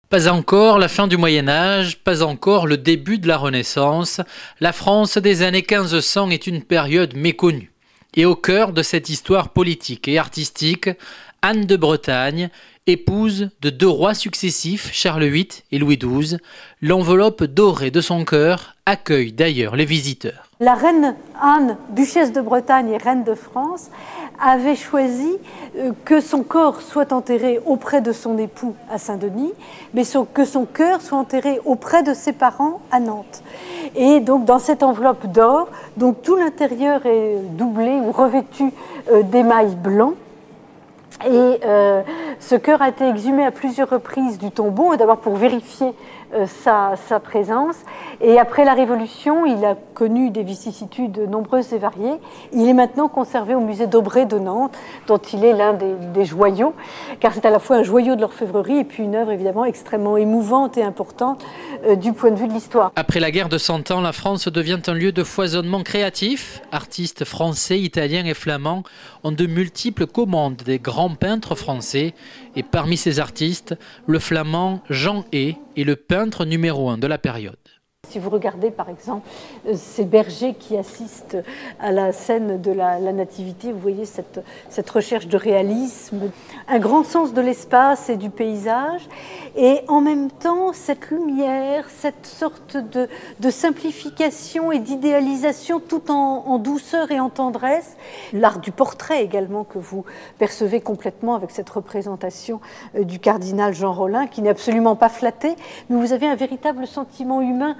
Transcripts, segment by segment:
Pas encore la fin du Moyen-Âge, pas encore le début de la Renaissance. La France des années 1500 est une période méconnue. Et au cœur de cette histoire politique et artistique, Anne de Bretagne, épouse de deux rois successifs, Charles VIII et Louis XII, l'enveloppe dorée de son cœur accueille d'ailleurs les visiteurs. La reine Anne, duchesse de Bretagne et reine de France, avait choisi que son corps soit enterré auprès de son époux à Saint-Denis, mais que son cœur soit enterré auprès de ses parents à Nantes. Et donc dans cette enveloppe d'or, donc tout l'intérieur est doublé ou revêtu d'émail blanc. Et ce cœur a été exhumé à plusieurs reprises du tombeau, d'abord pour vérifier sa présence. Et après la Révolution, il a connu des vicissitudes nombreuses et variées. Il est maintenant conservé au musée d'Aubray de Nantes, dont il est l'un des joyaux, car c'est à la fois un joyau de l'orfèvrerie et puis une œuvre évidemment extrêmement émouvante et importante du point de vue de l'histoire. Après la guerre de 100 ans, la France devient un lieu de foisonnement créatif. Artistes français, italiens et flamands ont de multiples commandes des grands peintres français. Et parmi ces artistes, le flamand Jean Hey est le peintre numéro 1 de la période. Si vous regardez par exemple ces bergers qui assistent à la scène de la nativité, vous voyez cette recherche de réalisme, un grand sens de l'espace et du paysage, et en même temps cette lumière, cette sorte de simplification et d'idéalisation tout en douceur et en tendresse. L'art du portrait également que vous percevez complètement avec cette représentation du cardinal Jean Rollin qui n'est absolument pas flatté, mais vous avez un véritable sentiment humain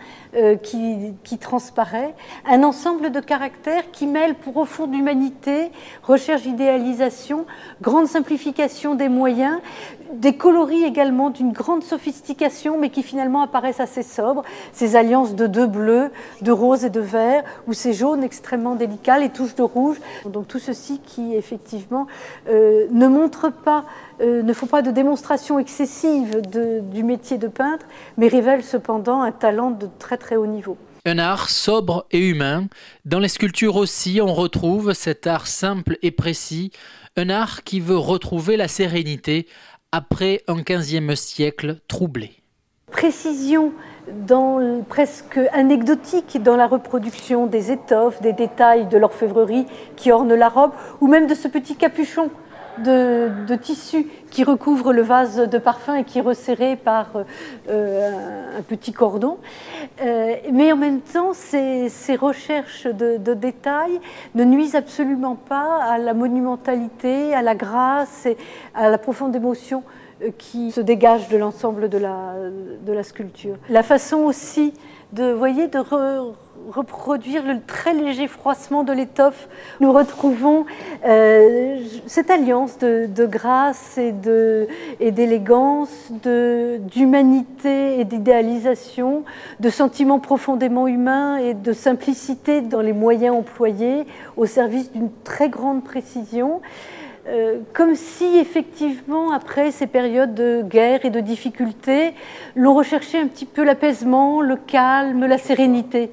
qui transparaît, un ensemble de caractères qui mêlent pour au fond d'humanité, recherche d'idéalisation, grande simplification des moyens, des coloris également d'une grande sophistication, mais qui finalement apparaissent assez sobres, ces alliances de deux bleus, de rose et de vert, ou ces jaunes extrêmement délicats, les touches de rouge. Donc tout ceci qui effectivement ne montre pas, ne font pas de démonstration excessive du métier de peintre, mais révèle cependant un talent de très très haut niveau. Un art sobre et humain. Dans les sculptures aussi, on retrouve cet art simple et précis, un art qui veut retrouver la sérénité après un XVe siècle troublé. Précision presque anecdotique dans la reproduction des étoffes, des détails de l'orfèvrerie qui ornent la robe, ou même de ce petit capuchon de tissu qui recouvre le vase de parfum et qui est resserré par un petit cordon. Mais en même temps, ces recherches de détails ne nuisent absolument pas à la monumentalité, à la grâce et à la profonde émotion qui se dégage de l'ensemble de la sculpture. La façon aussi de reproduire le très léger froissement de l'étoffe. Nous retrouvons cette alliance de grâce et d'élégance, d'humanité et d'idéalisation, de sentiments profondément humains et de simplicité dans les moyens employés au service d'une très grande précision. Comme si effectivement, après ces périodes de guerre et de difficultés, l'on recherchait un petit peu l'apaisement, le calme, la sérénité.